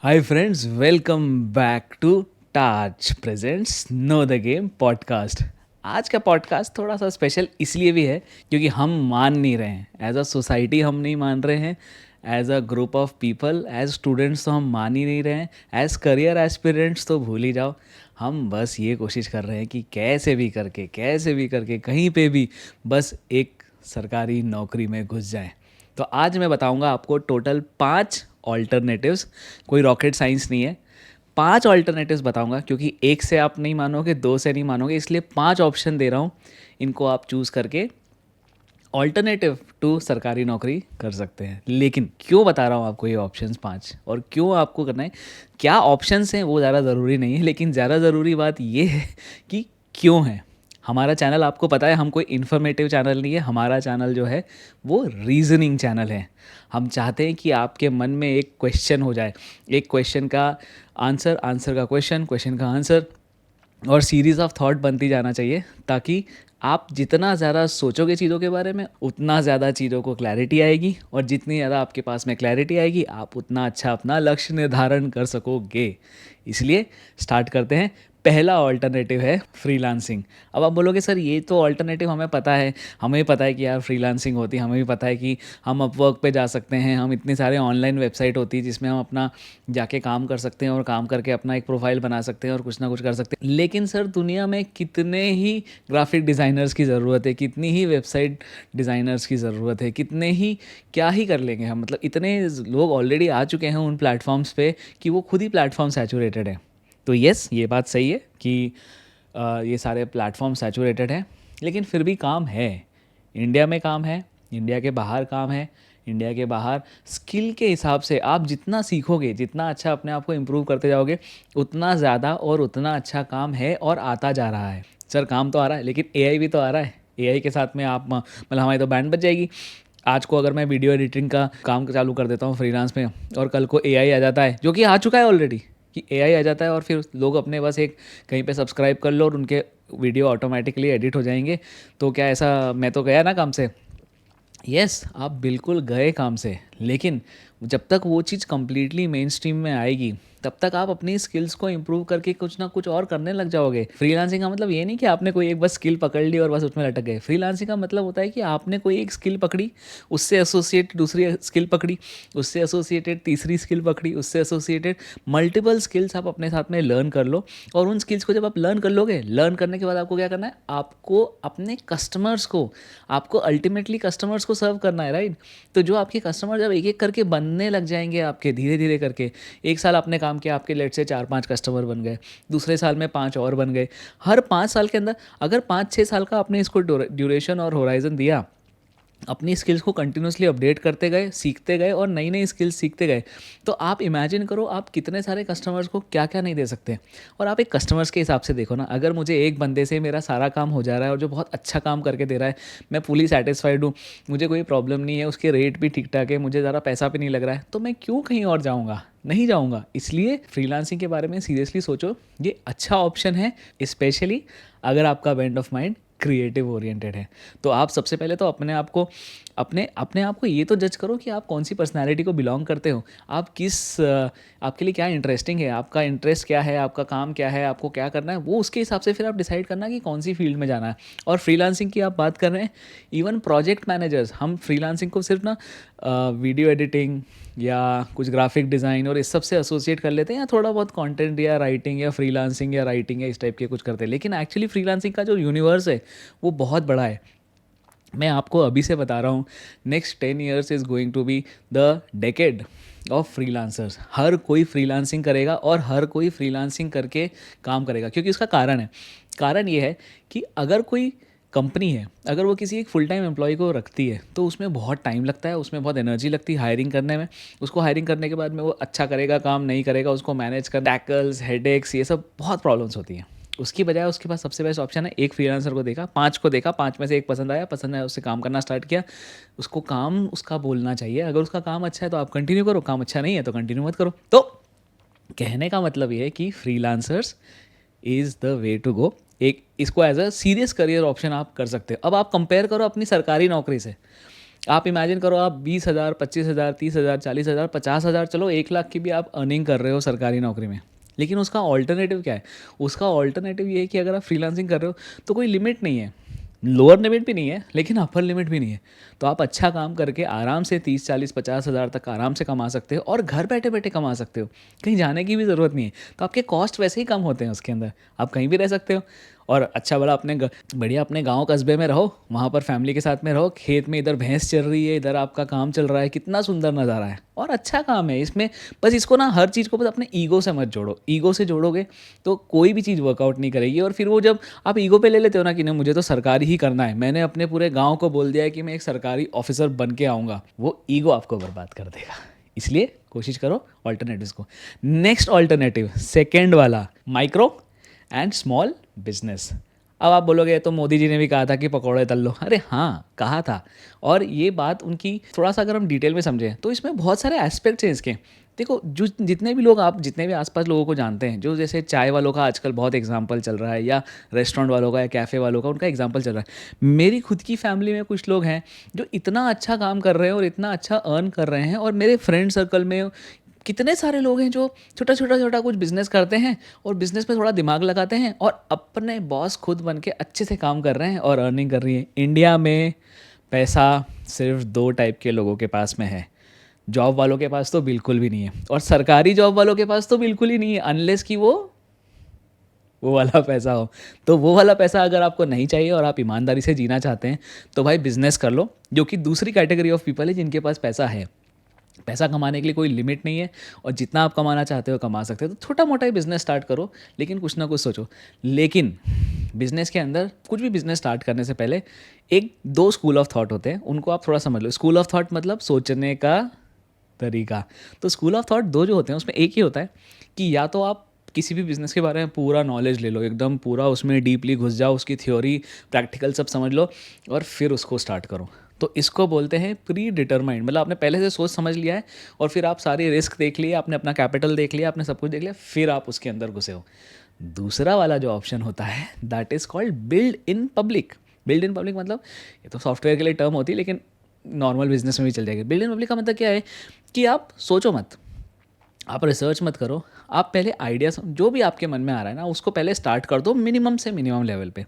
Hi friends, welcome back to Tach presents know the game podcast. आज का podcast थोड़ा सा स्पेशल इसलिए भी है क्योंकि हम मान नहीं रहे हैं। एज अ सोसाइटी हम नहीं मान रहे हैं, as a group of people, as students तो हम मान ही नहीं रहे हैं, एज करियर एस्पिरेंट्स तो भूल ही जाओ। हम बस ये कोशिश कर रहे हैं कि कैसे भी करके कहीं पे भी बस एक सरकारी नौकरी में घुस जाएं। तो आज मैं बताऊंगा आपको टोटल 5 ऑल्टरनेटिव्स। कोई रॉकेट साइंस नहीं है। 5 ऑल्टरनेटिव्स बताऊंगा क्योंकि एक से आप नहीं मानोगे, दो से नहीं मानोगे, इसलिए 5 ऑप्शन दे रहा हूँ। इनको आप चूज़ करके ऑल्टरनेटिव टू सरकारी नौकरी कर सकते हैं। लेकिन क्यों बता रहा हूँ आपको ये ऑप्शंस 5 और क्यों आपको करना है, क्या ऑप्शंस हैं वो ज़्यादा ज़रूरी नहीं है, लेकिन ज़्यादा ज़रूरी बात ये है कि क्यों है। हमारा चैनल आपको पता है, हम कोई इन्फॉर्मेटिव चैनल नहीं है। हमारा चैनल जो है वो रीजनिंग चैनल है। हम चाहते हैं कि आपके मन में एक क्वेश्चन हो जाए, एक क्वेश्चन का आंसर, आंसर का क्वेश्चन, क्वेश्चन का आंसर, और सीरीज़ ऑफ थॉट बनती जाना चाहिए, ताकि आप जितना ज़्यादा सोचोगे चीज़ों के बारे में उतना ज़्यादा चीज़ों को क्लैरिटी आएगी, और जितनी ज़्यादा आपके पास में क्लैरिटी आएगी आप उतना अच्छा अपना लक्ष्य निर्धारण कर सकोगे। इसलिए स्टार्ट करते हैं। पहला ऑल्टरनेटिव है फ्रीलांसिंग। अब आप बोलोगे सर ये तो ऑल्टरनेटिव हमें पता है, हमें पता है कि यार फ्रीलांसिंग होती है, हमें भी पता है कि हम अपवर्क पे जा सकते हैं, हम इतने सारे ऑनलाइन वेबसाइट होती है जिसमें हम अपना जाके काम कर सकते हैं और काम करके अपना एक प्रोफाइल बना सकते हैं और कुछ ना कुछ कर सकते हैं। लेकिन सर दुनिया में कितने ही ग्राफिक डिज़ाइनर्स की ज़रूरत है, कितनी ही वेबसाइट डिज़ाइनर्स की ज़रूरत है, कितने ही क्या ही कर लेंगे हम। मतलब इतने लोग ऑलरेडी आ चुके हैं उन प्लेटफॉर्म्स पे कि वो खुद ही प्लेटफॉर्म सैचुरेटेड है। तो यस, ये बात सही है कि ये सारे प्लेटफॉर्म सैचुरेटेड हैं, लेकिन फिर भी काम है। इंडिया में काम है, इंडिया के बाहर काम है। इंडिया के बाहर स्किल के हिसाब से आप जितना सीखोगे, जितना अच्छा अपने आप को इम्प्रूव करते जाओगे, उतना ज़्यादा और उतना अच्छा काम है और आता जा रहा है। सर काम तो आ रहा है, लेकिन एआई भी तो आ रहा है। एआई के साथ में आप मतलब हमारी तो बैंड बज जाएगी। आज को अगर मैं वीडियो एडिटिंग का काम चालू कर देता हूँ फ्रीलांस में, और कल को एआई आ जाता है, जो कि आ चुका है ऑलरेडी, कि एआई आ जाता है और फिर लोग अपने बस एक कहीं पे सब्सक्राइब कर लो और उनके वीडियो ऑटोमेटिकली एडिट हो जाएंगे। तो क्या ऐसा, मैं तो गया ना काम से। यस, आप बिल्कुल गए काम से, लेकिन जब तक वो चीज़ कम्प्लीटली मेन स्ट्रीम में आएगी तब तक आप अपनी स्किल्स को इम्प्रूव करके कुछ ना कुछ और करने लग जाओगे। फ्रीलांसिंग का मतलब ये नहीं कि आपने कोई एक बस स्किल पकड़ ली और बस उसमें लटक गए। फ्रीलांसिंग का मतलब होता है कि आपने कोई एक स्किल पकड़ी, उससे एसोसिएटेड दूसरी स्किल पकड़ी, उससे एसोसिएटेड तीसरी स्किल पकड़ी, उससे एसोसिएटेड मल्टीपल स्किल्स आप अपने साथ में लर्न कर लो। और उन स्किल्स को जब आप लर्न कर लोगे, लर्न करने के बाद आपको क्या करना है, आपको अपने कस्टमर्स को, आपको अल्टीमेटली कस्टमर्स को सर्व करना है, राइट। तो जो आपके कस्टमर जब एक एक करके बनने लग जाएंगे आपके, धीरे धीरे करके, एक साल आपने काम किया, आपके लेट से 4-5 कस्टमर बन गए, दूसरे साल में 5 और बन गए। हर 5 साल के अंदर अगर 5-6 साल का आपने इसको ड्यूरेशन और होराइजन दिया, अपनी स्किल्स को कंटिन्यूसली अपडेट करते गए, सीखते गए और नई नई स्किल्स सीखते गए, तो आप इमेजिन करो आप कितने सारे कस्टमर्स को क्या क्या नहीं दे सकते। और आप एक कस्टमर्स के हिसाब से देखो ना, अगर मुझे एक बंदे से मेरा सारा काम हो जा रहा है और जो बहुत अच्छा काम करके दे रहा है, मैं फुली सेटिस्फाइड हूँ, मुझे कोई प्रॉब्लम नहीं है, उसके रेट भी ठीक ठाक है, मुझे ज़्यादा पैसा भी नहीं लग रहा है, तो मैं क्यों कहीं और जाऊँगा, नहीं जाऊँगा। इसलिए फ्रीलांसिंग के बारे में सीरियसली सोचो, ये अच्छा ऑप्शन है, स्पेशली अगर आपका bend of mind creative oriented है। तो आप सबसे पहले तो अपने आप को, अपने अपने आप को ये तो जज करो कि आप कौन सी पर्सनैलिटी को बिलोंग करते हो, आप आपके लिए क्या इंटरेस्टिंग है, आपका इंटरेस्ट क्या है, आपका काम क्या है, आपको क्या करना है, वो उसके हिसाब से फिर आप डिसाइड करना कि कौन सी फील्ड में जाना है। और फ्रीलांसिंग की आप बात कर रहे हैं, इवन प्रोजेक्ट मैनेजर्स, हम फ्रीलांसिंग को सिर्फ ना वीडियो एडिटिंग या कुछ ग्राफिक डिज़ाइन और इस सब से एसोसिएट कर लेते हैं, या थोड़ा बहुत कंटेंट या राइटिंग या फ्रीलांसिंग या राइटिंग या इस टाइप के कुछ करते हैं। लेकिन एक्चुअली फ्रीलांसिंग का जो यूनिवर्स है वो बहुत बड़ा है। मैं आपको अभी से बता रहा हूँ, next 10 years is going to be the decade of freelancers. हर कोई फ्रीलांसिंग करेगा और हर कोई फ्रीलांसिंग करके काम करेगा, क्योंकि उसका कारण है। कारण ये है कि अगर कोई कंपनी है, अगर वो किसी एक फुल टाइम एम्प्लॉय को रखती है, तो उसमें बहुत टाइम लगता है, उसमें बहुत एनर्जी लगती है हायरिंग करने में। उसको हायरिंग करने के बाद में वो अच्छा करेगा काम, नहीं करेगा, उसको मैनेज कर, टैकल्स, हेडेक्स, ये सब बहुत प्रॉब्लम्स होती हैं। उसकी बजाय उसके पास सबसे बेस्ट ऑप्शन है, एक फ्रीलांसर को देखा, 5 को देखा, 5 में से एक पसंद आया, पसंद आया उससे काम करना स्टार्ट किया। उसको काम उसका बोलना चाहिए। अगर उसका काम अच्छा है तो आप कंटिन्यू करो, काम अच्छा नहीं है तो कंटिन्यू मत करो। तो कहने का मतलब ये है कि freelancers is the way to go. एक इसको as a serious career option आप कर सकते हो। अब आप कंपेयर करो अपनी सरकारी नौकरी से। आप इमेजिन करो, आप 20,000, 25,000, 30,000, 40,000, 50,000, चलो 1 लाख की भी आप अर्निंग कर रहे हो सरकारी नौकरी में, लेकिन उसका ऑल्टरनेटिव क्या है? उसका ऑल्टरनेटिव ये है कि अगर आप फ्रीलांसिंग कर रहे हो तो कोई लिमिट नहीं है, लोअर लिमिट भी नहीं है लेकिन अपर लिमिट भी नहीं है। तो आप अच्छा काम करके आराम से 30, 40, 50,000 तक आराम से कमा सकते हो और घर बैठे बैठे कमा सकते हो, कहीं जाने की भी ज़रूरत नहीं है। तो आपके कॉस्ट वैसे ही कम होते हैं उसके अंदर, आप कहीं भी रह सकते हो और अच्छा भला बढ़िया अपने गांव कस्बे में रहो, वहाँ पर फैमिली के साथ में रहो, खेत में इधर भैंस चल रही है, इधर आपका काम चल रहा है, कितना सुंदर नज़ारा है और अच्छा काम है इसमें। बस इसको ना हर चीज़ को बस अपने ईगो से मत जोड़ो, ईगो से जोड़ोगे तो कोई भी चीज़ वर्कआउट नहीं करेगी। और फिर वो जब आप ईगो पे ले लेते हो ना कि नहीं मुझे तो सरकारी ही करना है, मैंने अपने पूरे गाँव को बोल दिया है कि मैं एक सरकारी ऑफिसर बन के आऊँगा, वो ईगो आपको बर्बाद कर देगा। इसलिए कोशिश करो ऑल्टरनेटिव्स को। नेक्स्ट ऑल्टरनेटिव, सेकेंड वाला, माइक्रो एंड स्मॉल बिजनेस। अब आप बोलोगे ये तो मोदी जी ने भी कहा था कि पकौड़े तल लो। अरे हाँ, कहा था, और ये बात उनकी थोड़ा सा अगर हम डिटेल में समझें तो इसमें बहुत सारे एस्पेक्ट्स हैं इसके। देखो, जो जितने भी लोग, आप जितने भी आसपास लोगों को जानते हैं, जो जैसे चाय वालों का आजकल बहुत एग्जांपल चल रहा है, या रेस्टोरेंट वालों का या कैफ़े वालों का, उनका एग्जांपल चल रहा है। मेरी खुद की फैमिली में कुछ लोग हैं जो इतना अच्छा काम कर रहे हैं और इतना अच्छा अर्न कर रहे हैं, और मेरे फ्रेंड सर्कल में कितने सारे लोग हैं जो छोटा छोटा छोटा कुछ बिजनेस करते हैं और बिजनेस में थोड़ा दिमाग लगाते हैं और अपने बॉस खुद बन के अच्छे से काम कर रहे हैं और अर्निंग कर रही है। इंडिया में पैसा सिर्फ 2 टाइप के लोगों के पास में है। जॉब वालों के पास तो बिल्कुल भी नहीं है, और सरकारी जॉब वालों के पास तो बिल्कुल ही नहीं है, अनलेस कि वो वाला पैसा हो। तो वो वाला पैसा अगर आपको नहीं चाहिए और आप ईमानदारी से जीना चाहते हैं तो भाई बिजनेस कर लो, जो कि दूसरी कैटेगरी ऑफ पीपल है जिनके पास पैसा है। पैसा कमाने के लिए कोई लिमिट नहीं है, और जितना आप कमाना चाहते हो कमा सकते हो। तो छोटा मोटा ही बिजनेस स्टार्ट करो, लेकिन कुछ ना कुछ सोचो। लेकिन बिजनेस के अंदर, कुछ भी बिजनेस स्टार्ट करने से पहले एक दो स्कूल ऑफ थॉट होते हैं, उनको आप थोड़ा समझ लो। स्कूल ऑफ थॉट मतलब सोचने का तरीका। तो स्कूल ऑफ थॉट दो जो होते हैं उसमें एक ही होता है कि या तो आप किसी भी बिज़नेस के बारे में पूरा नॉलेज ले लो, एकदम पूरा उसमें डीपली घुस जाओ, उसकी थ्योरी प्रैक्टिकल सब समझ लो और फिर उसको स्टार्ट करो। तो इसको बोलते हैं प्री डिटरमाइंड, मतलब आपने पहले से सोच समझ लिया है और फिर आप सारी रिस्क देख लिए, आपने अपना कैपिटल देख लिया, आपने सब कुछ देख लिया, फिर आप उसके अंदर घुसे हो। दूसरा वाला जो ऑप्शन होता है that is called build in public. Build in public मतलब, ये तो सॉफ्टवेयर के लिए टर्म होती है लेकिन नॉर्मल बिजनेस में भी चल जाएगी। बिल्ड इन पब्लिक का मतलब क्या है कि आप सोचो मत, आप रिसर्च मत करो, आप पहले आइडिया जो भी आपके मन में आ रहा है ना उसको पहले स्टार्ट कर दो मिनिमम से मिनिमम लेवल पे।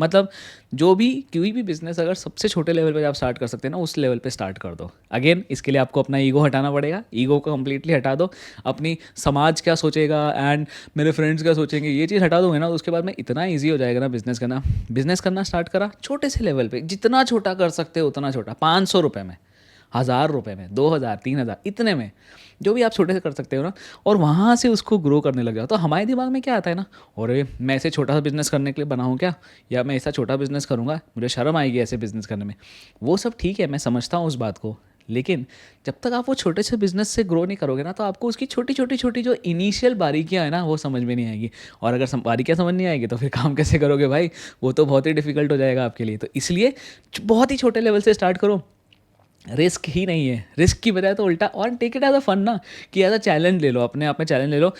मतलब जो भी कोई भी बिजनेस अगर सबसे छोटे लेवल पे आप स्टार्ट कर सकते हैं ना, उस लेवल पे स्टार्ट कर दो। अगेन इसके लिए आपको अपना ईगो हटाना पड़ेगा, ईगो को कम्प्लीटली हटा दो। अपनी समाज क्या सोचेगा एंड मेरे फ्रेंड्स क्या सोचेंगे, ये चीज़ हटा दोगे ना, तो उसके बाद में इतना ईजी हो जाएगा ना बिजनेस करना। बिजनेस करना स्टार्ट करा छोटे से लेवल पे, जितना छोटा कर सकते हो उतना छोटा, 500 रुपये में, 1000 रुपये में, 2000, 3000, इतने में, जो भी आप छोटे से कर सकते हो ना, और वहाँ से उसको ग्रो करने लग जाओ। तो हमारे दिमाग में क्या आता है ना, अरे मैं ऐसे छोटा सा बिजनेस करने के लिए बना हूँ क्या, या मैं ऐसा छोटा बिजनेस करूँगा, मुझे शर्म आएगी ऐसे बिजनेस करने में। वो सब ठीक है, मैं समझता हूँ उस बात को, लेकिन जब तक आप वो छोटे से बिजनेस से ग्रो नहीं करोगे ना, तो आपको उसकी छोटी छोटी छोटी जो इनिशियल बारीकियाँ है ना वो समझ में नहीं आएगी। और अगर बारीकियाँ समझ नहीं आएगी तो फिर काम कैसे करोगे भाई, वो तो बहुत ही डिफिकल्ट हो जाएगा आपके लिए। तो इसलिए बहुत ही छोटे लेवल से स्टार्ट करो। रिस्क ही नहीं है, रिस्क की बजाय तो उल्टा, और take it as a fun ना, कि एज अ चैलेंज ले लो, अपने आप में चैलेंज ले लो।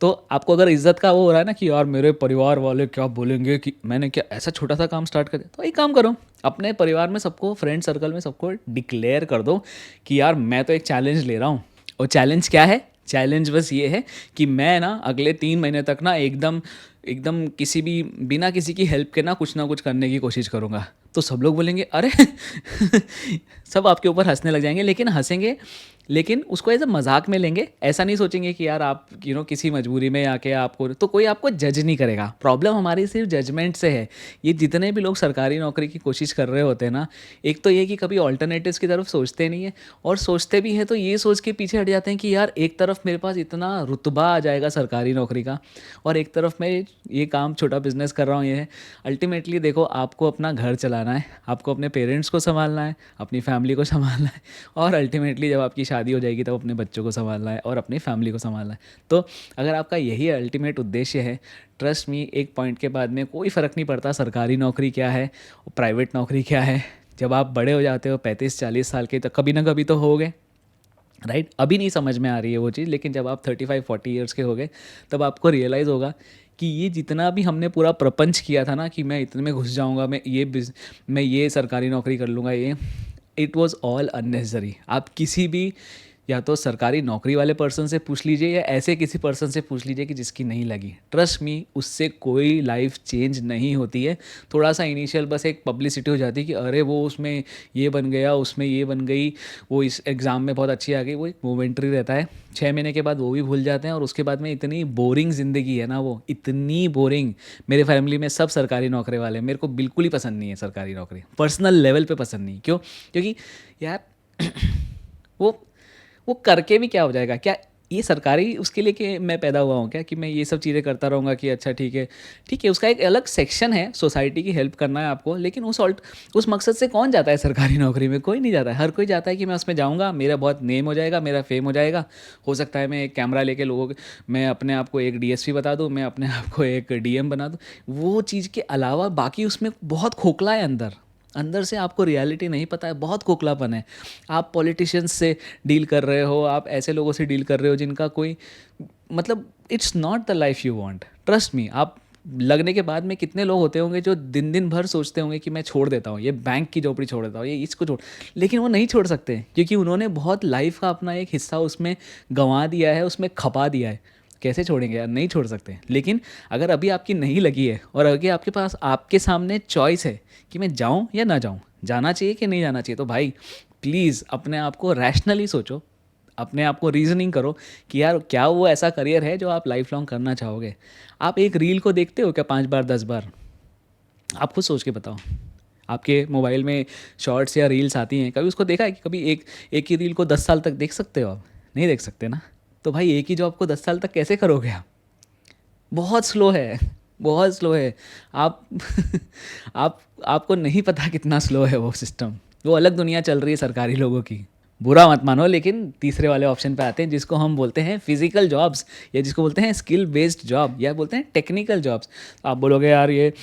तो आपको अगर इज्जत का वो हो रहा है ना कि यार मेरे परिवार वाले क्या बोलेंगे कि मैंने क्या ऐसा छोटा सा काम स्टार्ट कर दिया, तो एक काम करो, अपने परिवार में सबको, फ्रेंड सर्कल में सबको डिक्लेयर कर दो कि यार मैं तो एक चैलेंज ले रहा हूँ। और चैलेंज क्या है? चैलेंज बस ये है कि मैं ना अगले 3 महीने तक ना एकदम एकदम किसी भी, बिना किसी की हेल्प के ना कुछ करने की कोशिश करूँगा। तो सब लोग बोलेंगे अरे सब आपके ऊपर हंसने लग जाएंगे, लेकिन हंसेंगे, लेकिन उसको एज अ मजाक में लेंगे। ऐसा नहीं सोचेंगे कि यार आप किसी मजबूरी में आके आपको, तो कोई आपको जज नहीं करेगा। प्रॉब्लम हमारी सिर्फ जजमेंट से है। ये जितने भी लोग सरकारी नौकरी की कोशिश कर रहे होते हैं ना, एक तो ये कि कभी ऑल्टरनेटिव्स की तरफ सोचते नहीं है, और सोचते भी हैं तो ये सोच के पीछे हट जाते हैं कि यार एक तरफ मेरे पास इतना रुतबा आ जाएगा सरकारी नौकरी का, और एक तरफ मैं ये काम छोटा बिजनेस कर रहा हूँ। ये है अल्टीमेटली, देखो आपको अपना घर चलाना है, आपको अपने पेरेंट्स को संभालना है, अपनी फैमिली को संभालना है, और अल्टीमेटली जब आपकी शादी हो जाएगी तब अपने बच्चों को संभालना है और अपनी फैमिली को संभालना है। तो अगर आपका यही अल्टीमेट उद्देश्य है, ट्रस्ट मी, एक पॉइंट के बाद में कोई फ़र्क नहीं पड़ता सरकारी नौकरी क्या है, प्राइवेट नौकरी क्या है। जब आप बड़े हो जाते हो 35-40 साल के, तो कभी ना कभी तो हो गए, राइट? अभी नहीं समझ में आ रही है वो चीज़, लेकिन जब आप 35-40 ईयर्स के हो गए तब आपको रियलाइज़ होगा कि ये जितना भी हमने पूरा प्रपंच किया था ना कि मैं इतने में घुस जाऊंगा, मैं ये सरकारी नौकरी कर लूँगा, ये इट वॉज़ ऑल अननेसेसरी। आप किसी भी या तो सरकारी नौकरी वाले पर्सन से पूछ लीजिए या ऐसे किसी पर्सन से पूछ लीजिए कि जिसकी नहीं लगी, ट्रस्ट मी उससे कोई लाइफ चेंज नहीं होती है। थोड़ा सा इनिशियल बस एक पब्लिसिटी हो जाती है कि अरे वो उसमें ये बन गया, उसमें ये बन गई, वो इस एग्ज़ाम में बहुत अच्छी आ गई, वो एक मोमेंट्री रहता है। 6 महीने के बाद वो भी भूल जाते हैं और उसके बाद में इतनी बोरिंग ज़िंदगी है ना, वो इतनी बोरिंग। मेरे फैमिली में सब सरकारी नौकरी वाले हैं, मेरे को बिल्कुल ही पसंद नहीं है सरकारी नौकरी, पर्सनल लेवल पे पसंद नहीं। क्यों? क्योंकि यार वो वो करके भी क्या हो जाएगा? क्या ये सरकारी उसके लिए कि मैं पैदा हुआ हूँ क्या कि मैं ये सब चीज़ें करता रहूँगा कि अच्छा ठीक है, उसका एक अलग सेक्शन है, सोसाइटी की हेल्प करना है आपको, लेकिन उस मकसद से कौन जाता है सरकारी नौकरी में? कोई नहीं जाता है। हर कोई चाहता है कि मैं उसमें जाऊँगा, मेरा बहुत नेम हो जाएगा, मेरा फेम हो जाएगा, हो सकता है मैं एक कैमरा लेके मैं अपने आप को एक डीएसपी बता दूँ, मैं अपने आप को एक डीएम बना दूँ। वो चीज़ के अलावा बाकी उसमें बहुत खोखला है अंदर। अंदर से आपको रियलिटी नहीं पता है, बहुत खोखलापन है। आप पॉलिटिशियंस से डील कर रहे हो, आप ऐसे लोगों से डील कर रहे हो जिनका कोई मतलब it's not the life you want. Trust me. आप लगने के बाद में कितने लोग होते होंगे जो दिन दिन भर सोचते होंगे कि मैं छोड़ देता हूँ, ये बैंक की झोपड़ी छोड़ देता हूँ, ये इसको छोड़, लेकिन वो नहीं छोड़ सकते क्योंकि उन्होंने बहुत लाइफ का अपना एक हिस्सा उसमें गंवा दिया है, उसमें खपा दिया है। कैसे छोड़ेंगे यार? नहीं छोड़ सकते। लेकिन अगर अभी आपकी नहीं लगी है और अगर आपके पास आपके सामने चॉइस है कि मैं जाऊं या ना जाऊं, जाना चाहिए कि नहीं जाना चाहिए, तो भाई प्लीज़ अपने आप को रैशनली सोचो, अपने आप को रीजनिंग करो कि यार क्या वो ऐसा करियर है जो आप लाइफ लॉन्ग करना चाहोगे। आप एक रील को देखते हो क्या 5 बार 10 बार? आप खुद सोच के बताओ। आपके मोबाइल में शॉर्ट्स या रील्स आती हैं, कभी उसको देखा है कि कभी एक एक ही रील को 10 साल तक देख सकते हो आप? नहीं देख सकते ना। तो भाई एक ही जॉब को 10 साल तक कैसे करोगे आप? बहुत स्लो है, बहुत स्लो है। आप आपको नहीं पता कितना स्लो है वो सिस्टम। वो अलग दुनिया चल रही है सरकारी लोगों की। बुरा मत मानो, लेकिन तीसरे वाले ऑप्शन पे आते हैं जिसको हम बोलते हैं फिजिकल जॉब्स, या जिसको बोलते हैं स्किल बेस्ड जॉब, या बोलते हैं टेक्निकल जॉब्स। आप बोलोगे यार ये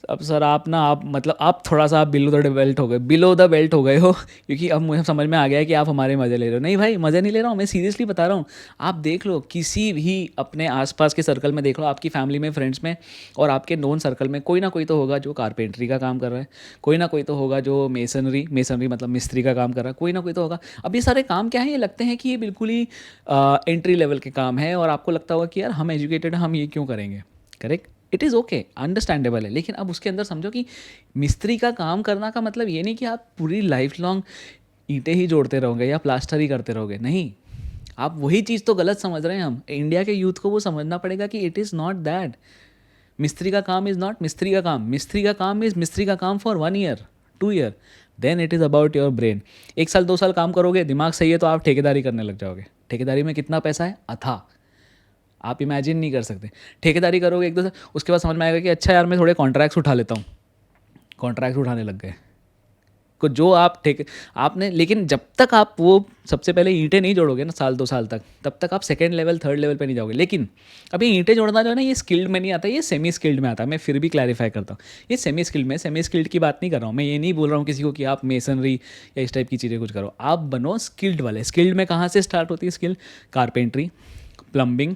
अब सर आप ना आप मतलब आप थोड़ा सा आप बिलो द बेल्ट हो गए हो क्योंकि अब मुझे समझ में आ गया है कि आप हमारे मज़े ले रहे हो। नहीं भाई, मज़े नहीं ले रहा हूँ, मैं सीरियसली बता रहा हूँ। आप देख लो किसी भी अपने आसपास के सर्कल में, देख लो आपकी फैमिली में, फ्रेंड्स में और आपके नोन सर्कल में कोई ना कोई तो होगा जो कारपेंट्री का काम कर रहा है, कोई ना कोई तो होगा जो मेसनरी मतलब मिस्त्री का काम कर रहा है, कोई ना कोई तो होगा। अब ये सारे काम क्या है, ये लगते हैं कि ये बिल्कुल ही एंट्री लेवल के काम है और आपको लगता होगा कि यार हम एजुकेटेड, हम ये क्यों करेंगे। Correct, it is okay, understandable है। लेकिन अब उसके अंदर समझो कि मिस्त्री का काम करना का मतलब ये नहीं कि आप पूरी लाइफ लॉन्ग ईंटें ही जोड़ते रहोगे या प्लास्टर ही करते रहोगे। नहीं, आप वही चीज़ तो गलत समझ रहे हैं। हम इंडिया के यूथ को वो समझना पड़ेगा कि इट इज़ नॉट दैट। मिस्त्री का काम इज़ नॉट मिस्त्री का काम। मिस्त्री का काम इज़ मिस्त्री का काम for 1 year 2 year, then it is about your brain. 1 साल 2 साल काम करोगे, दिमाग सही है तो आप ठेकेदारी करने लग जाओगे। ठेकेदारी में कितना पैसा है? अथाह, आप इमेजिन नहीं कर सकते। ठेकेदारी करोगे 1 2 साल, उसके बाद समझ में आएगा कि अच्छा यार मैं थोड़े कॉन्ट्रैक्ट्स उठा लेता हूँ। कॉन्ट्रैक्ट्स उठाने लग गए को जो आप ठेके आपने, लेकिन जब तक आप वो सबसे पहले ईंटें नहीं जोड़ोगे ना 1 2 साल तक, तब तक आप सेकंड लेवल थर्ड लेवल पे नहीं जाओगे। लेकिन अभी ईंटें जोड़ना जो है ना, ये स्किल्ड में नहीं आता, ये सेमी स्किल्ड में आता है। मैं फिर भी क्लैरिफाई करता हूँ, ये सेमी स्किल्ड में। सेमी स्किल्ड की बात नहीं कर रहा हूँ मैं, ये नहीं बोल रहा हूँ किसी को कि आप मेसनरी या इस टाइप की चीज़ें कुछ करो। आप बनो स्किल्ड वाले। स्किल्ड में कहाँ से स्टार्ट होती है स्किल? कारपेंट्री, प्लम्बिंग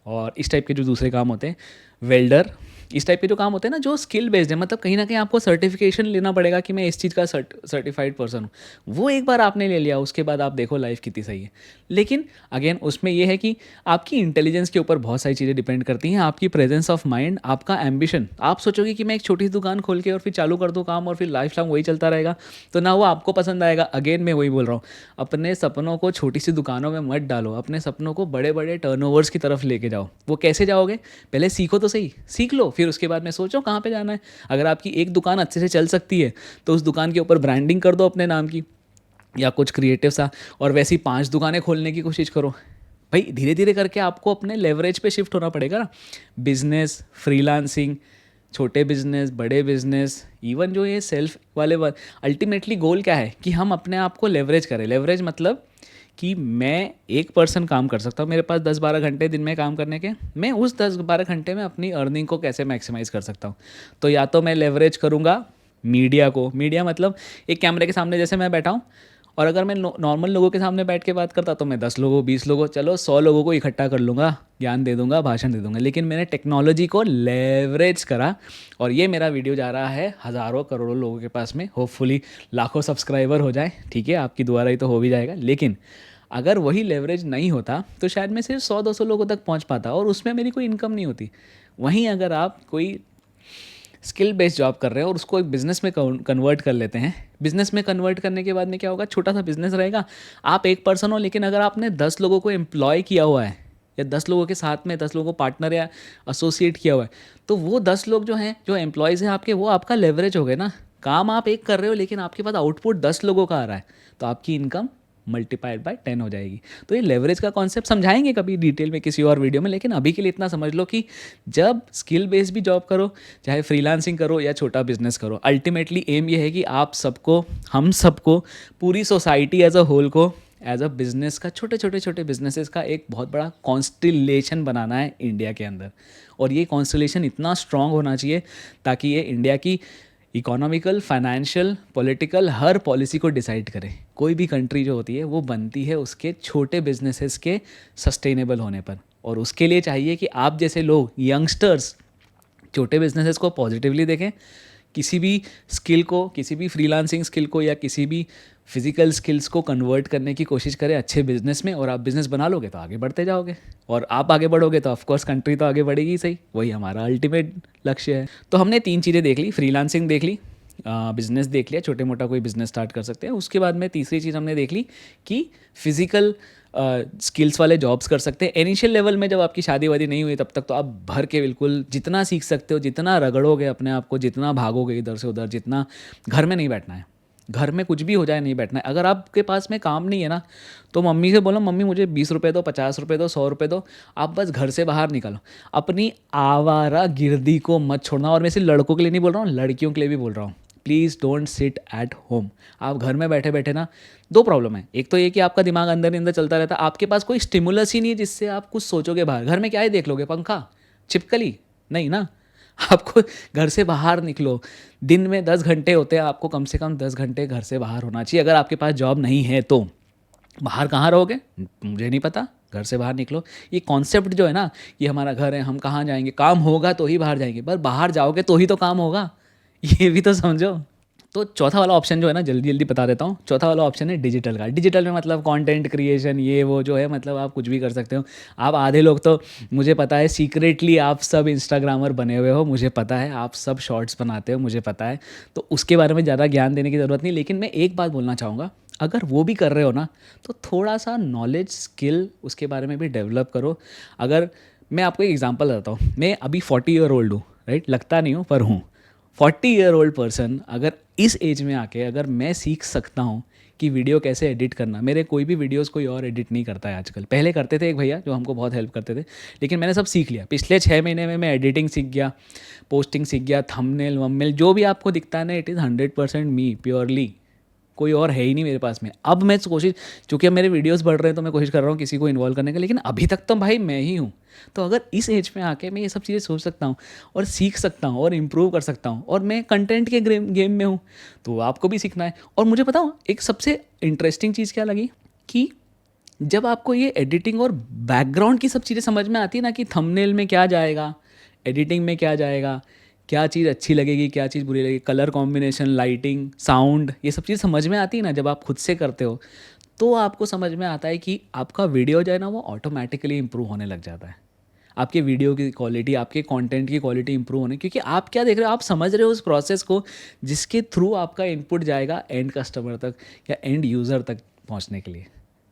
और इस टाइप के जो दूसरे काम होते हैं, वेल्डर, इस टाइप के जो काम होते हैं ना जो स्किल बेस्ड है। मतलब कहीं ना कहीं आपको सर्टिफिकेशन लेना पड़ेगा कि मैं इस चीज़ का सर्टिफाइड पर्सन हूँ। वो एक बार आपने ले लिया, उसके बाद आप देखो लाइफ कितनी सही है। लेकिन अगेन उसमें ये है कि आपकी इंटेलिजेंस के ऊपर बहुत सारी चीज़ें डिपेंड करती हैं, आपकी प्रेजेंस ऑफ माइंड, आपका एम्बिशन। आप सोचोगे कि मैं एक छोटी सी दुकान खोल के और फिर चालू कर दूँ काम और फिर लाइफ लॉन्ग वही चलता रहेगा, तो ना वो आपको पसंद आएगा। अगेन मैं वही बोल रहा हूँ, अपने सपनों को छोटी सी दुकानों में मत डालो, अपने सपनों को बड़े बड़े टर्नओवर्स की तरफ लेके जाओ। वो कैसे जाओगे? पहले सीखो तो सही, सीख लो, फिर उसके बाद में सोचो कहाँ पे जाना है। अगर आपकी एक दुकान अच्छे से चल सकती है तो उस दुकान के ऊपर ब्रांडिंग कर दो अपने नाम की या कुछ क्रिएटिव सा, और वैसी 5 दुकानें खोलने की कोशिश करो। भाई धीरे धीरे करके आपको अपने लेवरेज पे शिफ्ट होना पड़ेगा ना। बिजनेस, फ्रीलांसिंग, छोटे बिजनेस, बड़े बिजनेस, इवन जो ये सेल्फ वाले अल्टीमेटली गोल क्या है कि हम अपने आप को लेवरेज करें। लेवरेज मतलब कि मैं एक पर्सन काम कर सकता हूँ, मेरे पास 10 12 घंटे दिन में काम करने के, मैं उस 10 12 घंटे में अपनी अर्निंग को कैसे मैक्सिमाइज कर सकता हूँ। तो या तो मैं लेवरेज करूँगा मीडिया को। मीडिया मतलब एक कैमरे के सामने जैसे मैं बैठा हूँ और अगर मैं नॉर्मल लोगों के सामने बैठ के बात करता तो मैं 10 लोगों, 20 लोगों, चलो 100 लोगों को इकट्ठा कर लूँगा, ज्ञान दे दूँगा, भाषण दे दूँगा। लेकिन मैंने टेक्नोलॉजी को लेवरेज करा और ये मेरा वीडियो जा रहा है हज़ारों करोड़ों लोगों के पास में। होपफुली लाखों सब्सक्राइबर हो जाए, ठीक है, आपकी दुआ रही तो हो भी जाएगा। लेकिन अगर वही लेवरेज नहीं होता तो शायद मैं सिर्फ 100-200 लोगों तक पहुंच पाता और उसमें मेरी कोई इनकम नहीं होती। वहीं अगर आप कोई स्किल बेस्ड जॉब कर रहे हैं और उसको एक बिज़नेस में कन्वर्ट कर लेते हैं, बिज़नेस में कन्वर्ट करने के बाद में क्या होगा, छोटा सा बिज़नेस रहेगा, आप एक पर्सन हो, लेकिन अगर आपने 10 लोगों को एम्प्लॉय किया हुआ है या 10 लोगों के साथ में 10 लोगों को पार्टनर या एसोसिएट किया हुआ है, तो वो 10 लोग जो हैं, जो एम्प्लॉयज़ हैं आपके, वो आपका लेवरेज हो गए ना। काम आप एक कर रहे हो लेकिन आपके पास आउटपुट 10 लोगों का आ रहा है, तो आपकी इनकम मल्टीपाइड बाय 10 हो जाएगी। तो ये लेवरेज का कॉन्सेप्ट समझाएंगे कभी डिटेल में किसी और वीडियो में, लेकिन अभी के लिए इतना समझ लो कि जब स्किल बेस्ड भी जॉब करो, चाहे फ्रीलांसिंग करो या छोटा बिजनेस करो, अल्टीमेटली एम ये है कि आप सबको, हम सबको, पूरी सोसाइटी एज अ होल को एज अ बिजनेस का, छोटे बिजनेसेस का एक बहुत बड़ा कॉन्स्टिलेशन बनाना है इंडिया के अंदर। और ये कॉन्स्टिलेशन इतना स्ट्रांग होना चाहिए ताकि ये इंडिया की इकोनॉमिकल, फाइनेंशियल, पॉलिटिकल हर पॉलिसी को डिसाइड करे। कोई भी कंट्री जो होती है वो बनती है उसके छोटे बिजनेसेस के सस्टेनेबल होने पर, और उसके लिए चाहिए कि आप जैसे लोग, यंगस्टर्स, छोटे बिजनेसेस को पॉजिटिवली देखें, किसी भी स्किल को, किसी भी फ्रीलांसिंग स्किल को या किसी भी फिजिकल स्किल्स को कन्वर्ट करने की कोशिश करें अच्छे बिजनेस में, और आप बिजनेस बना लोगे तो आगे बढ़ते जाओगे, और आप आगे बढ़ोगे तो ऑफकोर्स कंट्री तो आगे बढ़ेगी ही सही। वही हमारा अल्टीमेट लक्ष्य है। तो हमने 3 चीज़ें देख ली, फ्रीलांसिंग देख ली, बिजनेस देख लिया, छोटे मोटा कोई बिजनेस स्टार्ट कर सकते हैं। उसके बाद में तीसरी चीज़ हमने देख ली कि फिजिकल स्किल्स वाले जॉब्स कर सकते हैं। इनिशियल लेवल में जब आपकी शादी वादी नहीं हुई तब तक तो आप भर के बिल्कुल जितना सीख सकते हो, जितना रगड़ोगे अपने आप को, जितना भागोगे इधर से उधर, जितना, घर में नहीं बैठना है, घर में कुछ भी हो जाए नहीं बैठना है। अगर आपके पास में काम नहीं है ना, तो मम्मी से बोलो, मम्मी मुझे 20 रुपये दो, 50 रुपये दो, 100 रुपये दो, आप बस घर से बाहर निकलो। अपनी आवारा गिर्दी को मत छोड़ना। और मैं सिर्फ लड़कों के लिए नहीं बोल रहा हूँ, लड़कियों के लिए भी बोल रहा हूँ। Please don't sit at home. आप घर में बैठे बैठे ना, 2 प्रॉब्लम है। एक तो ये कि आपका दिमाग अंदर ही अंदर चलता रहता है, आपके पास कोई स्टिमुलस ही नहीं है जिससे आप कुछ सोचोगे बाहर। घर में क्या ही देख लोगे, पंखा, छिपकली, नहीं ना। आपको घर से बाहर निकलो। दिन में 10 घंटे होते हैं, आपको कम से कम 10 घंटे घर से बाहर होना चाहिए। अगर आपके पास जॉब नहीं है तो बाहर कहाँ रहोगे, मुझे नहीं पता, घर से बाहर निकलो। ये कॉन्सेप्ट जो है ना, ये हमारा घर है, हम कहाँ जाएंगे, काम होगा तो ही बाहर जाएंगे, पर बाहर जाओगे तो ही तो काम होगा, ये भी तो समझो। तो चौथा वाला ऑप्शन जो है ना, जल्दी जल्दी बता देता हूँ। चौथा वाला ऑप्शन है डिजिटल का। डिजिटल में मतलब कंटेंट क्रिएशन, ये वो जो है, मतलब आप कुछ भी कर सकते हो। आप आधे लोग तो, मुझे पता है सीक्रेटली आप सब इंस्टाग्रामर बने हुए हो, मुझे पता है आप सब शॉर्ट्स बनाते हो, मुझे पता है। तो उसके बारे में ज़्यादा ज्ञान देने की ज़रूरत नहीं। लेकिन मैं एक बात बोलना चाहूँगा, अगर वो भी कर रहे हो ना, तो थोड़ा सा नॉलेज, स्किल उसके बारे में भी डेवलप करो। अगर मैं आपको एक एग्जांपल देता हूँ, मैं अभी 40 ईयर ओल्ड हूँ, राइट, लगता नहीं हूँ पर हूँ। 40 ईयर ओल्ड पर्सन अगर इस एज में आके, अगर मैं सीख सकता हूँ कि वीडियो कैसे एडिट करना, मेरे कोई भी वीडियोस कोई और एडिट नहीं करता है आजकल। पहले करते थे एक भैया जो हमको बहुत हेल्प करते थे, लेकिन मैंने सब सीख लिया। पिछले 6 महीने में मैं एडिटिंग सीख गया, पोस्टिंग सीख गया, थंबनेल वंबनेल जो भी आपको दिखता है ना, इट इज़ 100% मी, प्योरली। कोई और है ही नहीं मेरे पास में। अब मैं कोशिश, चूँकि अब मेरे वीडियोस बढ़ रहे हैं तो मैं कोशिश कर रहा हूँ किसी को इन्वॉल्व करने का, लेकिन अभी तक तो भाई मैं ही हूँ। तो अगर इस एज में आके मैं ये सब चीज़ें सोच सकता हूँ और सीख सकता हूँ और इम्प्रूव कर सकता हूँ, और मैं कंटेंट के गेम में हूँ, तो आपको भी सीखना है। और मुझे बताओ एक सबसे इंटरेस्टिंग चीज़ क्या लगी, कि जब आपको ये एडिटिंग और बैकग्राउंड की सब चीज़ें समझ में आती है ना, कि थंबनेल में क्या जाएगा, एडिटिंग में क्या जाएगा, क्या चीज़ अच्छी लगेगी, क्या चीज़ बुरी लगेगी, कलर कॉम्बिनेशन, लाइटिंग, साउंड, ये सब चीज़ समझ में आती है ना जब आप खुद से करते हो, तो आपको समझ में आता है कि आपका वीडियो जो है ना, वो ऑटोमेटिकली इंप्रूव होने लग जाता है। आपके वीडियो की क्वालिटी, आपके कंटेंट की क्वालिटी इंप्रूव होने, क्योंकि आप क्या देख रहे हो, आप समझ रहे हो उस प्रोसेस को जिसके थ्रू आपका इनपुट जाएगा एंड कस्टमर तक या एंड यूज़र तक पहुंचने के लिए।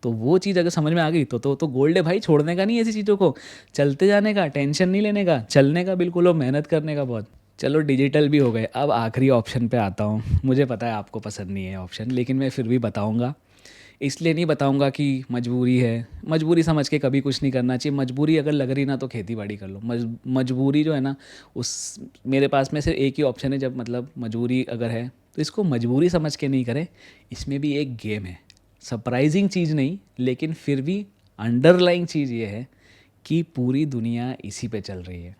तो वो चीज़ अगर समझ में आ गई तो गोल्ड है भाई, छोड़ने का नहीं ऐसी चीज़ों को, चलते जाने का, टेंशन नहीं लेने का, चलने का बिल्कुल, और मेहनत करने का बहुत। चलो डिजिटल भी हो गए, अब आखिरी ऑप्शन पे आता हूँ। मुझे पता है आपको पसंद नहीं है ऑप्शन, लेकिन मैं फिर भी बताऊँगा। इसलिए नहीं बताऊँगा कि मजबूरी है, मजबूरी समझ के कभी कुछ नहीं करना चाहिए। मजबूरी अगर लग रही ना तो खेती बाड़ी कर लो। मजबूरी जो है ना, उस, मेरे पास में सिर्फ एक ही ऑप्शन है, जब मतलब मजबूरी अगर है तो इसको मजबूरी समझ के नहीं करें। इसमें भी एक गेम है, सरप्राइजिंग चीज़ नहीं, लेकिन फिर भी अंडरलाइंग चीज़ ये है कि पूरी दुनिया इसी पे चल रही है।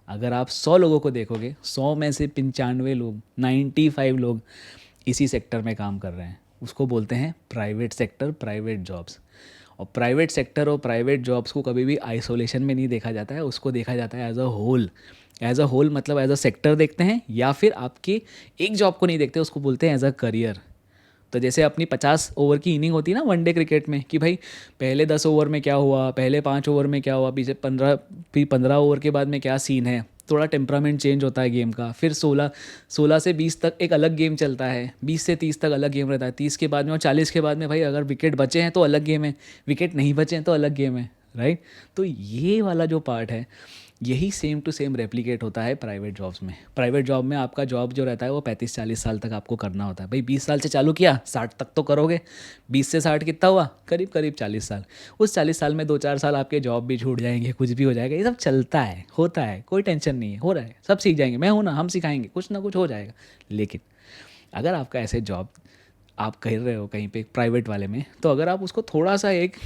अगर आप 100 लोगों को देखोगे, 100 में से 95 लोग, 95 लोग इसी सेक्टर में काम कर रहे हैं। उसको बोलते हैं प्राइवेट सेक्टर, प्राइवेट जॉब्स। और प्राइवेट सेक्टर और प्राइवेट जॉब्स को कभी भी आइसोलेशन में नहीं देखा जाता है, उसको देखा जाता है as a whole. As a whole मतलब एज अ सेक्टर देखते हैं, या फिर आपके एक जॉब को नहीं देखते, उसको बोलते हैं एज अ करियर। तो जैसे अपनी 50 ओवर की इनिंग होती है ना वनडे क्रिकेट में, कि भाई पहले 10 ओवर में क्या हुआ, पहले 5 ओवर में क्या हुआ, पीछे 15, फिर 15 ओवर के बाद में क्या सीन है, थोड़ा टेम्परामेंट चेंज होता है गेम का। फिर 16 से 20 तक एक अलग गेम चलता है, 20 से 30 तक अलग गेम रहता है, 30 के बाद में और 40 के बाद में भाई अगर विकेट बचे हैं तो अलग गेम है, विकेट नहीं बचे हैं तो अलग गेम है, राइट। तो ये वाला जो पार्ट है, यही सेम टू सेम रेप्लिकेट होता है प्राइवेट जॉब्स में। प्राइवेट जॉब में आपका जॉब जो रहता है वो 35-40 साल तक आपको करना होता है। भाई 20 साल से चालू किया, 60 तक तो करोगे। 20 से 60 कितना हुआ, करीब करीब 40 साल। उस 40 साल में 2-4 साल आपके जॉब भी छूट जाएंगे, कुछ भी हो जाएगा, ये सब चलता है, होता है, कोई टेंशन नहीं है, हो रहा है, सब सीख जाएंगे, मैं हूँ ना, हम सिखाएंगे, कुछ ना कुछ हो जाएगा। लेकिन अगर आपका ऐसे जॉब आप कर रहे हो कहीं पे प्राइवेट वाले में, तो अगर आप उसको थोड़ा सा एक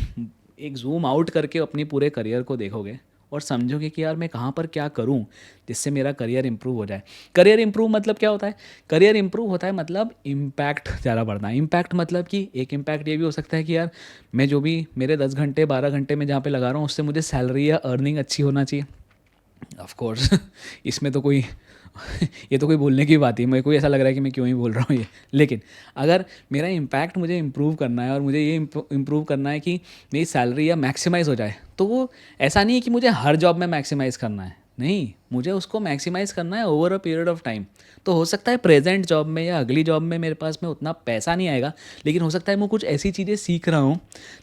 एक जूम आउट करके अपनी पूरे करियर को देखोगे और समझोगे कि यार मैं कहाँ पर क्या करूँ जिससे मेरा करियर इंप्रूव हो जाए। करियर इंप्रूव मतलब क्या होता है, करियर इंप्रूव होता है मतलब इम्पैक्ट ज़्यादा बढ़ना है। इम्पैक्ट मतलब कि एक इम्पैक्ट ये भी हो सकता है कि यार मैं जो भी मेरे 10 घंटे 12 घंटे में जहाँ पे लगा रहा हूँ उससे मुझे सैलरी या अर्निंग अच्छी होना चाहिए। ऑफ कोर्स इसमें तो कोई ये तो कोई बोलने की बात ही, मेरे को ऐसा लग रहा है कि मैं क्यों ही बोल रहा हूँ ये। लेकिन अगर मेरा इम्पैक्ट मुझे इम्प्रूव करना है और मुझे ये इम्प्रूव करना है कि मेरी सैलरी या मैक्सिमाइज़ हो जाए, तो वो ऐसा नहीं है कि मुझे हर जॉब में मैक्सिमाइज़ करना है, नहीं, मुझे उसको मैक्सिमाइज़ करना है over a period of time. तो हो सकता है प्रेजेंट जॉब में या अगली जॉब में मेरे पास में उतना पैसा नहीं आएगा, लेकिन हो सकता है मैं कुछ ऐसी चीज़ें सीख रहा हूँ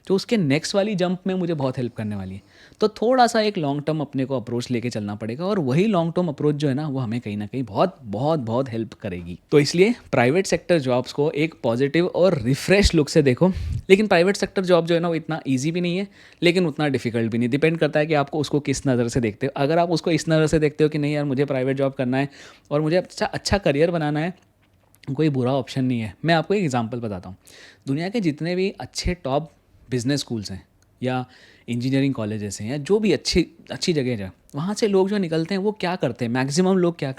जो उसके नेक्स्ट वाली जंप में मुझे बहुत हेल्प करने वाली है। तो थोड़ा सा एक लॉन्ग टर्म अपने को अप्रोच लेके चलना पड़ेगा, और वही लॉन्ग टर्म अप्रोच जो है ना वो हमें कहीं ना कहीं बहुत बहुत बहुत हेल्प करेगी। तो इसलिए प्राइवेट सेक्टर जॉब्स को एक पॉजिटिव और रिफ्रेश लुक से देखो। लेकिन प्राइवेट सेक्टर जॉब जो है ना वो इतना ईजी भी नहीं है, लेकिन उतना डिफिकल्ट भी नहीं। डिपेंड करता है कि आपको उसको किस नज़र से देखते हो। अगर आप उसको इस नज़र से देखते हो कि नहीं यार मुझे प्राइवेट जॉब करना है और मुझे अच्छा अच्छा करियर बनाना है, कोई बुरा ऑप्शन नहीं है। मैं आपको एक एग्जांपल बताता हूँ। दुनिया के जितने भी अच्छे टॉप बिजनेस स्कूल्स हैं या इंजीनियरिंग कॉलेजेस हैं या जो भी अच्छी अच्छी जगह है, वहाँ से लोग जो निकलते हैं वो क्या करते हैं, मैक्सिमम लोग क्या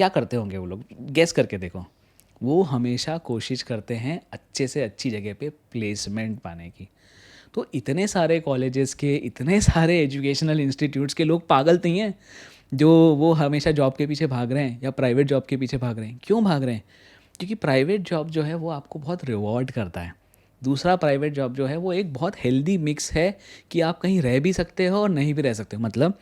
करते होंगे वो लोग, गेस करके देखो। वो हमेशा कोशिश करते हैं अच्छे से अच्छी जगह पे प्लेसमेंट पाने की। तो इतने सारे कॉलेजेस के, इतने सारे एजुकेशनल इंस्टीट्यूट्स के लोग पागल नहीं हैं जो वो हमेशा जॉब के पीछे भाग रहे हैं या प्राइवेट जॉब के पीछे भाग रहे हैं। क्यों भाग रहे हैं? क्योंकि प्राइवेट जॉब जो है वो आपको बहुत रिवॉर्ड करता है। दूसरा, प्राइवेट जॉब जो है वो एक बहुत हेल्दी मिक्स है कि आप कहीं रह भी सकते हो और नहीं भी रह सकते हो। मतलब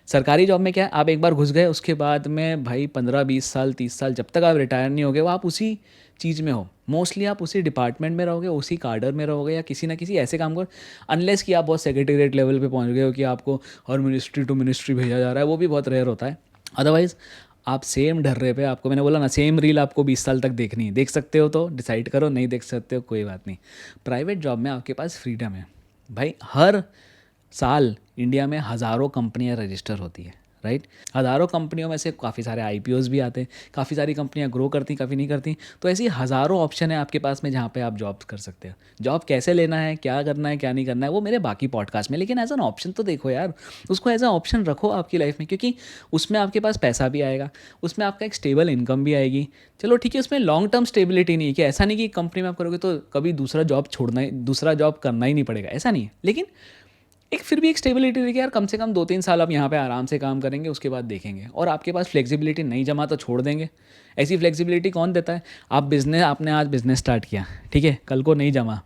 सरकारी जॉब में क्या है, आप एक बार घुस गए उसके बाद में भाई 15-20 साल 30 साल जब तक आप रिटायर नहीं होगे वो आप उसी चीज़ में हो। मोस्टली आप उसी डिपार्टमेंट में रहोगे, उसी कार्डर में रहोगे या किसी ना किसी ऐसे काम करो, अनलेस कि आप बहुत सेक्रेटेरिएट लेवल पे पहुंच गए हो कि आपको हर मिनिस्ट्री टू मिनिस्ट्री भेजा जा रहा है, वो भी बहुत रेयर होता है। अदरवाइज़ आप सेम ढर्रे पे, आपको मैंने बोला ना सेम रील आपको 20 साल तक देखनी है, देख सकते हो तो डिसाइड करो, नहीं देख सकते हो कोई बात नहीं। प्राइवेट जॉब में आपके पास फ्रीडम है भाई। हर साल इंडिया में हज़ारों कंपनियां रजिस्टर होती है, राइट। हज़ारों कंपनियों में से काफ़ी सारे आईपीओज भी आते हैं, काफ़ी सारी कंपनियां ग्रो करती, काफ़ी नहीं करती। तो ऐसी हज़ारों ऑप्शन है आपके पास में जहाँ पे आप जॉब कर सकते हो। जॉब कैसे लेना है, क्या करना है, क्या नहीं करना है, वो मेरे बाकी पॉडकास्ट में, लेकिन एज एन ऑप्शन तो देखो यार, उसको एज एन ऑप्शन रखो आपकी लाइफ में, क्योंकि उसमें आपके पास पैसा भी आएगा, उसमें आपका एक स्टेबल इनकम भी आएगी। चलो ठीक है, उसमें लॉन्ग टर्म स्टेबिलिटी नहीं है कि ऐसा नहीं कि कंपनी में आप करोगे तो कभी दूसरा जॉब छोड़ना ही, दूसरा जॉब करना ही नहीं पड़ेगा, ऐसा नहीं है। लेकिन एक फिर भी एक स्टेबिलिटी रही कि यार कम से कम 2-3 साल आप यहाँ पे आराम से काम करेंगे, उसके बाद देखेंगे। और आपके पास फ्लेक्सिबिलिटी नहीं जमा तो छोड़ देंगे। ऐसी फ्लेक्सिबिलिटी कौन देता है? आपने आज बिजनेस स्टार्ट किया, ठीक है, कल को नहीं जमा,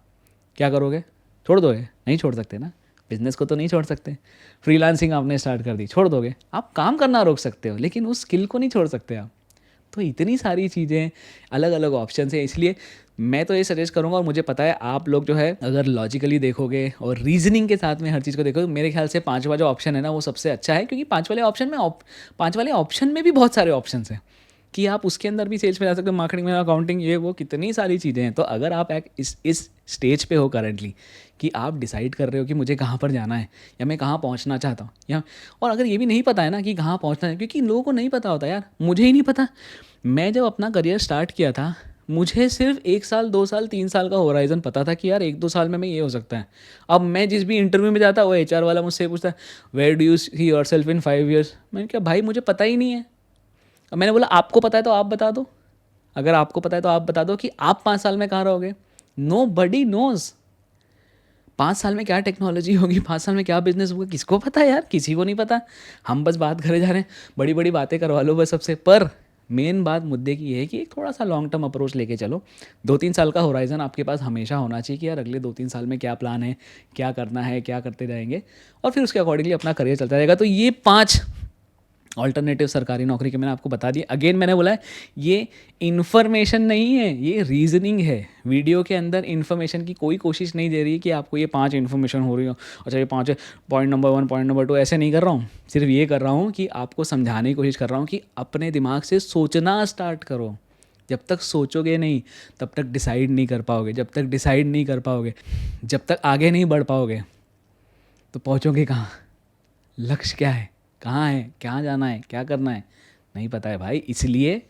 क्या करोगे? छोड़ दोगे? नहीं छोड़ सकते ना, बिजनेस को तो नहीं छोड़ सकते। फ्रीलांसिंग आपने स्टार्ट कर दी, छोड़ दोगे? आप काम करना रोक सकते हो लेकिन उस स्किल को नहीं छोड़ सकते आप। तो इतनी सारी चीज़ें, अलग अलग ऑप्शन है। इसलिए मैं तो ये सजेस्ट करूँगा, और मुझे पता है आप लोग जो है अगर लॉजिकली देखोगे और रीजनिंग के साथ में हर चीज़ को देखोगे, मेरे ख्याल से 5वां जो ऑप्शन है ना वो सबसे अच्छा है। क्योंकि 5 वाले ऑप्शन में भी बहुत सारे ऑप्शन हैं कि आप उसके अंदर भी सेल्स में जा सकते हो, मार्केटिंग में, अकाउंटिंग, ये वो कितनी सारी चीज़ें हैं। तो अगर आप एक इस स्टेज पे हो करंटली कि आप डिसाइड कर रहे हो कि मुझे कहाँ पर जाना है या मैं कहाँ पहुँचना चाहता हूँ, या और अगर ये भी नहीं पता है ना कि कहाँ पहुँचना है, क्योंकि लोगों को नहीं पता होता यार, मुझे ही नहीं पता। मैं जब अपना करियर स्टार्ट किया था, मुझे सिर्फ 1 साल 2 साल 3 साल का होराइजन पता था कि यार 1-2 साल में ये हो सकता है। अब मैं जिस भी इंटरव्यू में जाता, वो एचआर वाला मुझसे पूछता है where do you see yourself in 5 years। मैंने कहा भाई मुझे पता ही नहीं है। अब मैंने बोला आपको पता है तो आप बता दो। अगर आपको पता है तो आप बता दो कि आप 5 साल में कहाँ रहोगे। नो बडी नोज 5 साल में क्या टेक्नोलॉजी होगी, 5 साल में क्या बिजनेस होगा, किसको पता है यार, किसी को नहीं पता। हम बस बात करे जा रहे हैं, बड़ी बड़ी बातें करवा लो बस सबसे। पर मेन बात मुद्दे की ये है कि एक थोड़ा सा लॉन्ग टर्म अप्रोच लेके चलो। 2-3 साल का होराइजन आपके पास हमेशा होना चाहिए कि यार अगले 2-3 साल में क्या प्लान है, क्या करना है, क्या करते जाएंगे, और फिर उसके अकॉर्डिंगली अपना करियर चलता रहेगा। तो ये 5 ऑल्टरनेटिव सरकारी नौकरी के मैंने आपको बता दिया। अगेन मैंने बोला है ये इन्फॉर्मेशन नहीं है, ये रीजनिंग है। वीडियो के अंदर इन्फॉर्मेशन की कोई कोशिश नहीं दे रही है कि आपको ये 5 इन्फॉर्मेशन हो रही हो, अच्छा ये 5 पॉइंट नंबर 1 पॉइंट नंबर 2, ऐसे नहीं कर रहा हूँ। सिर्फ ये कर रहा हूँ कि आपको समझाने की कोशिश कर रहा हूँ कि अपने दिमाग से सोचना स्टार्ट करो। जब तक सोचोगे नहीं तब तक डिसाइड नहीं कर पाओगे, जब तक डिसाइड नहीं कर पाओगे, जब तक आगे नहीं बढ़ पाओगे, तो पहुँचोगे कहाँ? लक्ष्य क्या है, कहाँ है, क्या जाना है, क्या करना है, नहीं पता है भाई। इसलिए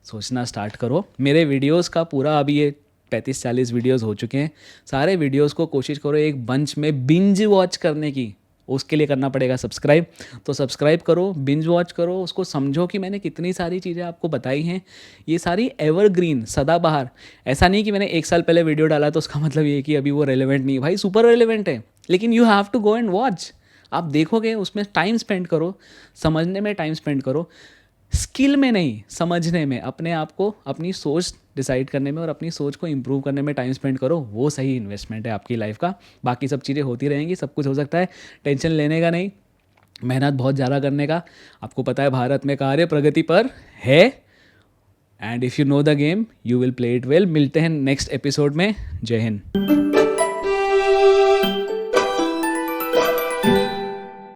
सोचना स्टार्ट करो। मेरे वीडियोस का पूरा अभी ये 35-40 वीडियोस हो चुके हैं। सारे वीडियोस को कोशिश करो एक बंच में बिंज वॉच करने की। उसके लिए करना पड़ेगा सब्सक्राइब। तो सब्सक्राइब करो, बिंज वॉच करो, उसको समझो कि मैंने कितनी सारी चीज़ें आपको बताई हैं। ये सारी एवरग्रीन, सदाबहार। ऐसा नहीं कि मैंने 1 साल पहले वीडियो डाला तो उसका मतलब ये कि अभी वो रेलेवेंट नहीं है। भाई सुपर रेलेवेंट है, लेकिन you have to go and watch. आप देखोगे, उसमें टाइम स्पेंड करो, समझने में टाइम स्पेंड करो, स्किल में नहीं, समझने में, अपने आप को, अपनी सोच डिसाइड करने में और अपनी सोच को इम्प्रूव करने में टाइम स्पेंड करो। वो सही इन्वेस्टमेंट है आपकी लाइफ का। बाकी सब चीज़ें होती रहेंगी, सब कुछ हो सकता है, टेंशन लेने का नहीं, मेहनत बहुत ज़्यादा करने का। आपको पता है भारत में कार्य प्रगति पर है। And if you know the game you will play it well. मिलते हैं नेक्स्ट एपिसोड में। जय हिंद।